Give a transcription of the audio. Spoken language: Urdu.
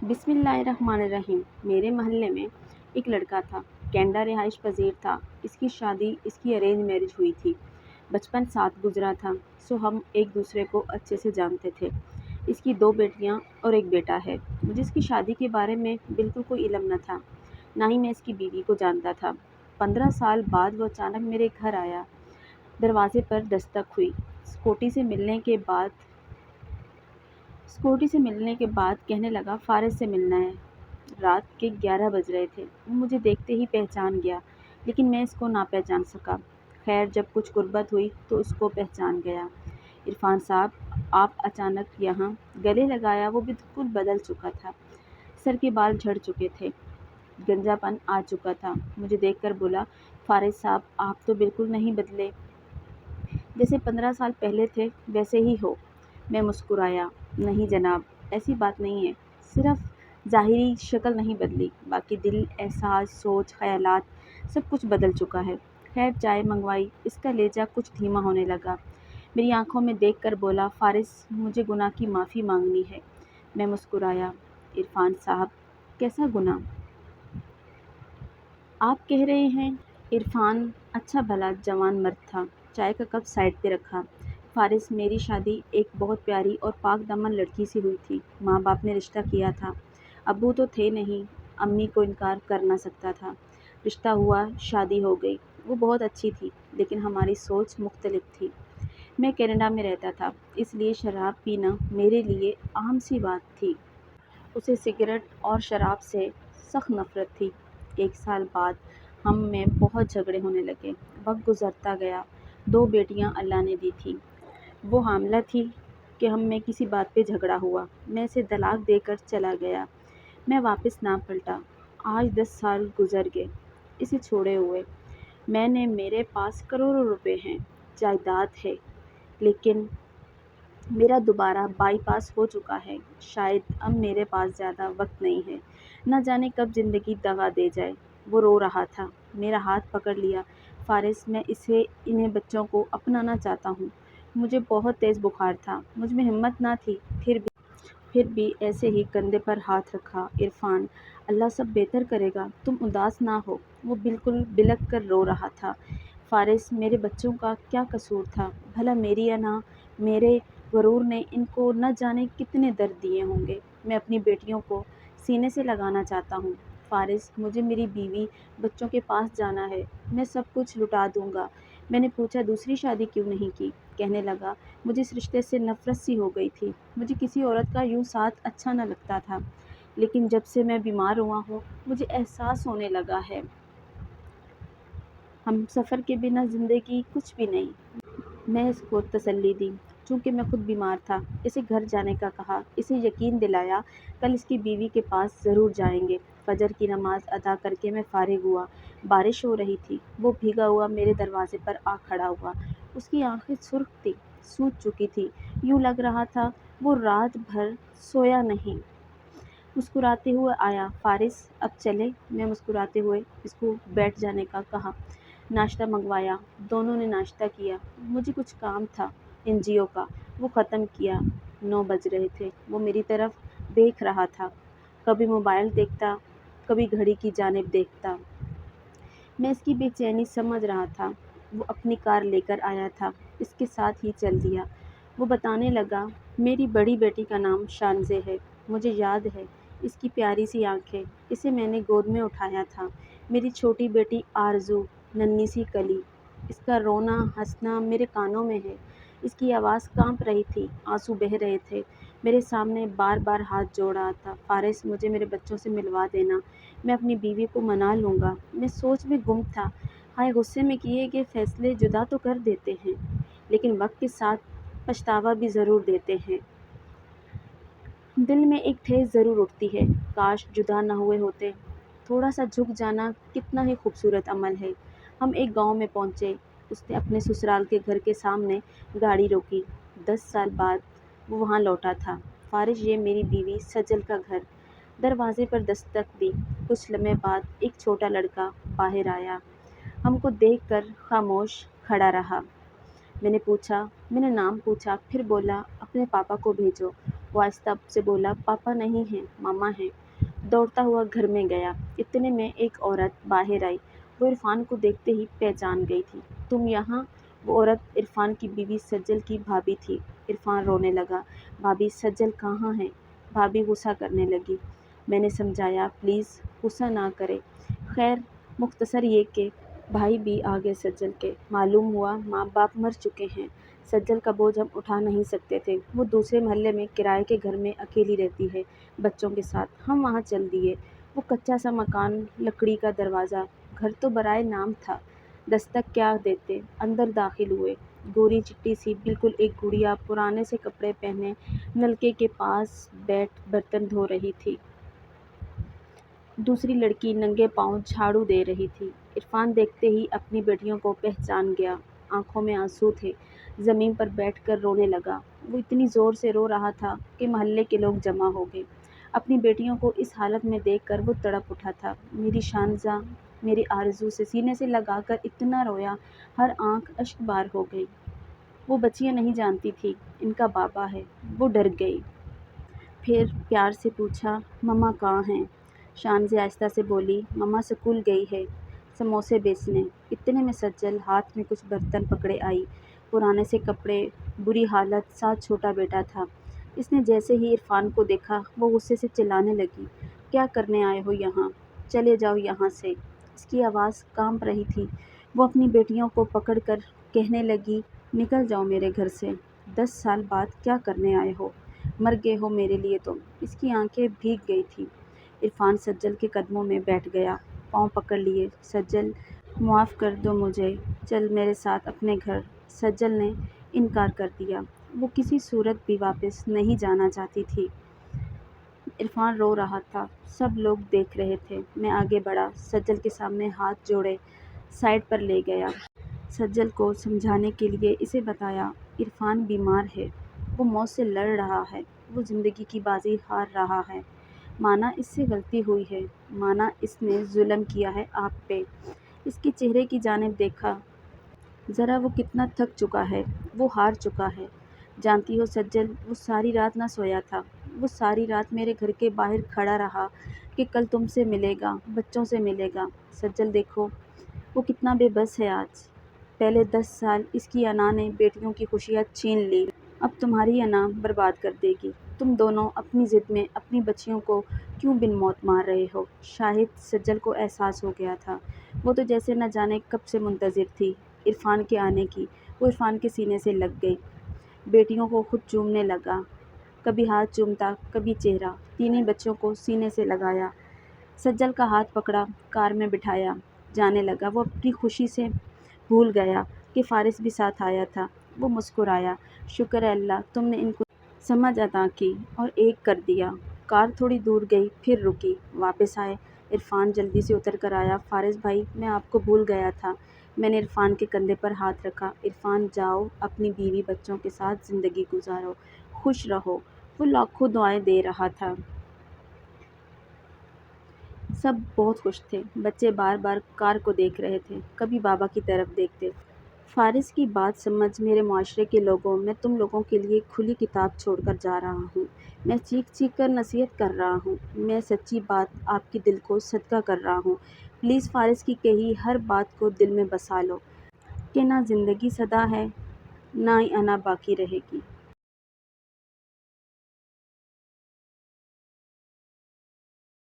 بسم اللہ الرحمن الرحیم۔ میرے محلے میں ایک لڑکا تھا، کینیڈا رہائش پذیر تھا۔ اس کی شادی اس کی ارینج میرج ہوئی تھی۔ بچپن ساتھ گزرا تھا، سو ہم ایک دوسرے کو اچھے سے جانتے تھے۔ اس کی 2 بیٹیاں اور ایک بیٹا ہے۔ مجھے اس کی شادی کے بارے میں بالکل کوئی علم نہ تھا، نہ ہی میں اس کی بیوی کو جانتا تھا۔ 15 سال بعد وہ اچانک میرے گھر آیا۔ دروازے پر دستک ہوئی۔ سکوٹی سے ملنے کے بعد کہنے لگا فارس سے ملنا ہے۔ رات کے 11 بج رہے تھے۔ وہ مجھے دیکھتے ہی پہچان گیا، لیکن میں اس کو نہ پہچان سکا۔ خیر جب کچھ قربت ہوئی تو اس کو پہچان گیا۔ عرفان صاحب آپ اچانک یہاں؟ گلے لگایا۔ وہ بالکل بدل چکا تھا، سر کے بال جھڑ چکے تھے، گنجا پن آ چکا تھا۔ مجھے دیکھ کر بولا فارس صاحب آپ تو بالکل نہیں بدلے، جیسے 15 سال پہلے تھے ویسے ہی ہو۔ میں مسکرایا۔ نہیں جناب، ایسی بات نہیں ہے، صرف ظاہری شکل نہیں بدلی، باقی دل، احساس، سوچ، خیالات سب کچھ بدل چکا ہے۔ خیر چائے منگوائی۔ اس کا لہجہ کچھ دھیما ہونے لگا۔ میری آنکھوں میں دیکھ کر بولا فارس مجھے گناہ کی معافی مانگنی ہے۔ میں مسکرایا۔ عرفان صاحب کیسا گناہ؟ آپ کہہ رہے ہیں؟ عرفان اچھا بھلا جوان مرد تھا، چائے کا کپ سائڈ پہ رکھا۔ فارس میری شادی ایک بہت پیاری اور پاک دامن لڑکی سے ہوئی تھی۔ ماں باپ نے رشتہ کیا تھا، ابو تو تھے نہیں، امی کو انکار کر نہ سکتا تھا۔ رشتہ ہوا، شادی ہو گئی۔ وہ بہت اچھی تھی، لیکن ہماری سوچ مختلف تھی۔ میں کینیڈا میں رہتا تھا، اس لیے شراب پینا میرے لیے عام سی بات تھی۔ اسے سگریٹ اور شراب سے سخت نفرت تھی۔ 1 سال بعد ہم میں بہت جھگڑے ہونے لگے۔ وقت گزرتا گیا۔ 2 بیٹیاں اللہ نے دی تھیں۔ وہ حاملہ تھی کہ ہم میں کسی بات پہ جھگڑا ہوا۔ میں اسے طلاق دے کر چلا گیا۔ میں واپس نہ پلٹا۔ آج 10 سال گزر گئے اسے چھوڑے ہوئے۔ میرے پاس کروڑوں روپے ہیں، جائیداد ہے، لیکن میرا دوبارہ بائی پاس ہو چکا ہے۔ شاید اب میرے پاس زیادہ وقت نہیں ہے، نہ جانے کب زندگی دغا دے جائے۔ وہ رو رہا تھا۔ میرا ہاتھ پکڑ لیا۔ فارس میں انہیں بچوں کو اپنانا چاہتا ہوں۔ مجھے بہت تیز بخار تھا، مجھ میں ہمت نہ تھی، پھر بھی ایسے ہی کندھے پر ہاتھ رکھا۔ عرفان اللہ سب بہتر کرے گا، تم اداس نہ ہو۔ وہ بالکل بلک کر رو رہا تھا۔ فارس میرے بچوں کا کیا قصور تھا؟ بھلا میری انا، میرے غرور نے ان کو نہ جانے کتنے درد دیے ہوں گے۔ میں اپنی بیٹیوں کو سینے سے لگانا چاہتا ہوں۔ فارس مجھے میری بیوی بچوں کے پاس جانا ہے، میں سب کچھ لٹا دوں گا۔ میں نے پوچھا دوسری شادی کیوں نہیں کی؟ کہنے لگا مجھے اس رشتے سے نفرت سی ہو گئی تھی۔ مجھے کسی عورت کا یوں ساتھ اچھا نہ لگتا تھا، لیکن جب سے میں بیمار ہوا ہوں مجھے احساس ہونے لگا ہے ہم سفر کے بنا زندگی کچھ بھی نہیں۔ میں اس کو تسلی دی، چونکہ میں خود بیمار تھا۔ اسے گھر جانے کا کہا، اسے یقین دلایا کل اس کی بیوی کے پاس ضرور جائیں گے۔ فجر کی نماز ادا کر کے میں فارغ ہوا۔ بارش ہو رہی تھی۔ وہ بھیگا ہوا میرے دروازے پر آ کھڑا ہوا۔ اس کی آنکھیں سرخ تھیں، سوج چکی تھیں، یوں لگ رہا تھا وہ رات بھر سویا نہیں۔ مسکراتے ہوئے آیا، فارس اب چلیں؟ میں مسکراتے ہوئے اس کو بیٹھ جانے کا کہا۔ ناشتہ منگوایا۔ دونوں نے ناشتہ کیا۔ مجھے کچھ کام تھا NGO کا، وہ ختم کیا۔ 9 بج رہے تھے۔ وہ میری طرف دیکھ رہا تھا، کبھی موبائل دیکھتا، کبھی گھڑی کی جانب دیکھتا۔ میں اس کی بے چینی سمجھ رہا تھا۔ وہ اپنی کار لے کر آیا تھا، اس کے ساتھ ہی چل دیا۔ وہ بتانے لگا میری بڑی بیٹی کا نام شانزے ہے، مجھے یاد ہے اس کی پیاری سی آنکھیں، اسے میں نے گود میں اٹھایا تھا۔ میری چھوٹی بیٹی آرزو، ننھی سی کلی، اس کا رونا ہنسنا میرے کانوں میں ہے۔ اس کی آواز کانپ رہی تھی، آنسو بہہ رہے تھے۔ میرے سامنے بار بار ہاتھ جوڑ رہا تھا، فارس مجھے میرے بچوں سے ملوا دینا، میں اپنی بیوی کو منا لوں گا۔ میں سوچ میں گم تھا، ہائے غصے میں کیے گئے فیصلے جدا تو کر دیتے ہیں، لیکن وقت کے ساتھ پچھتاوا بھی ضرور دیتے ہیں۔ دل میں ایک ٹھیس ضرور اٹھتی ہے، کاش جدا نہ ہوئے ہوتے۔ تھوڑا سا جھک جانا کتنا ہی خوبصورت عمل ہے۔ ہم ایک گاؤں میں پہنچے۔ اس نے اپنے سسرال کے گھر کے سامنے گاڑی روکی۔ 10 سال بعد وہ وہاں لوٹا تھا۔ فارس یہ میری بیوی سجل کا گھر۔ دروازے پر دستک دی۔ کچھ لمحے بعد ایک چھوٹا لڑکا باہر آیا، ہم کو دیکھ کر خاموش کھڑا رہا۔ میں نے نام پوچھا، پھر بولا اپنے پاپا کو بھیجو۔ وہ آہستہ سے بولا پاپا نہیں ہیں، ماما ہیں۔ دوڑتا ہوا گھر میں گیا۔ اتنے میں ایک عورت باہر آئی۔ وہ عرفان کو دیکھتے ہی پہچان گئی تھی۔ تم یہاں؟ وہ عورت عرفان کی بیوی سجل کی بھابھی تھی۔ عرفان رونے لگا۔ بھابھی سجل کہاں ہے؟ بھابھی غصہ کرنے لگی۔ میں نے سمجھایا پلیز غصہ نہ کرے۔ خیر مختصر یہ کہ بھائی بھی آگے سجل کے۔ معلوم ہوا ماں باپ مر چکے ہیں۔ سجل کا بوجھ ہم اٹھا نہیں سکتے تھے۔ وہ دوسرے محلے میں کرائے کے گھر میں اکیلی رہتی ہے بچوں کے ساتھ۔ ہم وہاں چل دیے۔ وہ کچا سا مکان، لکڑی کا دروازہ، گھر تو برائے نام تھا، دستک کیا دیتے۔ اندر داخل ہوئے۔ گوری چٹی سی بالکل ایک گڑیا پرانے سے کپڑے پہنے نلکے کے پاس بیٹھ برتن دھو رہی تھی۔ دوسری لڑکی ننگے پاؤں جھاڑو دے رہی تھی۔ عرفان دیکھتے ہی اپنی بیٹیوں کو پہچان گیا۔ آنکھوں میں آنسو تھے۔ زمین پر بیٹھ کر رونے لگا۔ وہ اتنی زور سے رو رہا تھا کہ محلے کے لوگ جمع ہو گئے۔ اپنی بیٹیوں کو اس حالت میں دیکھ کر وہ تڑپ اٹھا تھا۔ میری شانزاں میری آرزو سے سینے سے لگا کر اتنا رویا، ہر آنکھ اشک بار ہو گئی۔ وہ بچیاں نہیں جانتی تھی ان کا بابا ہے۔ وہ ڈر گئی۔ پھر پیار سے پوچھا مما کہاں ہیں؟ شانزیں آہستہ سے بولی مما سکول گئی ہے سموسے بیچنے۔ اتنے میں سجل ہاتھ میں کچھ برتن پکڑے آئی۔ پرانے سے کپڑے، بری حالت، ساتھ چھوٹا بیٹا تھا۔ اس نے جیسے ہی عرفان کو دیکھا وہ غصے سے چلانے لگی، کیا کرنے آئے ہو یہاں؟ چلے جاؤ یہاں سے۔ اس کی آواز کانپ رہی تھی۔ وہ اپنی بیٹیوں کو پکڑ کر کہنے لگی نکل جاؤ میرے گھر سے۔ 10 سال بعد کیا کرنے آئے ہو؟ مر گئے ہو میرے لیے تم۔ اس کی آنکھیں بھیگ گئی تھیں۔ عرفان سجل کے قدموں میں بیٹھ گیا، پاؤں پکڑ لیے۔ سجل معاف کر دو مجھے، چل میرے ساتھ اپنے گھر۔ سجل نے انکار کر دیا۔ وہ کسی صورت بھی واپس نہیں جانا چاہتی تھی۔ عرفان رو رہا تھا، سب لوگ دیکھ رہے تھے۔ میں آگے بڑھا، سجل کے سامنے ہاتھ جوڑے سائڈ پر لے گیا۔ سجل کو سمجھانے کے لیے اسے بتایا عرفان بیمار ہے، وہ موت سے لڑ رہا ہے، وہ زندگی کی بازی ہار رہا ہے۔ مانا اس سے غلطی ہوئی ہے، مانا اس نے ظلم کیا ہے آپ پہ۔ اس کے چہرے کی جانب دیکھا، ذرا وہ کتنا تھک چکا ہے، وہ ہار چکا ہے۔ جانتی ہو سجل، وہ ساری رات نہ سویا تھا۔ وہ ساری رات میرے گھر کے باہر کھڑا رہا کہ کل تم سے ملے گا، بچوں سے ملے گا۔ سجل دیکھو وہ کتنا بے بس ہے آج۔ پہلے 10 سال اس کی انا نے بیٹیوں کی خوشیاں چھین لی، اب تمہاری انا برباد کر دے گی۔ تم دونوں اپنی ضد میں اپنی بچیوں کو کیوں بن موت مار رہے ہو؟ شاید سجل کو احساس ہو گیا تھا۔ وہ تو جیسے نہ جانے کب سے منتظر تھی عرفان کے آنے کی۔ وہ عرفان کے سینے سے لگ گئی، بیٹیوں کو خود چومنے لگا، کبھی ہاتھ چومتا، کبھی چہرہ۔ تینوں بچوں کو سینے سے لگایا، سجل کا ہاتھ پکڑا، کار میں بٹھایا، جانے لگا۔ وہ اپنی خوشی سے بھول گیا کہ فارس بھی ساتھ آیا تھا۔ وہ مسکرایا، شکر ہے اللہ تم نے ان کو سمجھ عطا کی اور ایک کر دیا۔ کار تھوڑی دور گئی، پھر رکی، واپس آئے۔ عرفان جلدی سے اتر کر آیا، فارس بھائی میں آپ کو بھول گیا تھا۔ میں نے عرفان کے کندھے پر ہاتھ رکھا۔ عرفان جاؤ، اپنی بیوی بچوں کے ساتھ زندگی گزارو، خوش رہو۔ وہ لاکھوں دعائیں دے رہا تھا۔ سب بہت خوش تھے۔ بچے بار بار کار کو دیکھ رہے تھے، کبھی بابا کی طرف دیکھتے۔ فارس کی بات سمجھ میرے معاشرے کے لوگوں، میں تم لوگوں کے لیے کھلی کتاب چھوڑ کر جا رہا ہوں۔ میں چیخ چیخ کر نصیحت کر رہا ہوں، میں سچی بات آپ کے دل کو صدقہ کر رہا ہوں۔ پلیز فارس کی کہی ہر بات کو دل میں بسا لو کہ نہ زندگی سدا ہے، نہ ہی انا باقی رہے گی۔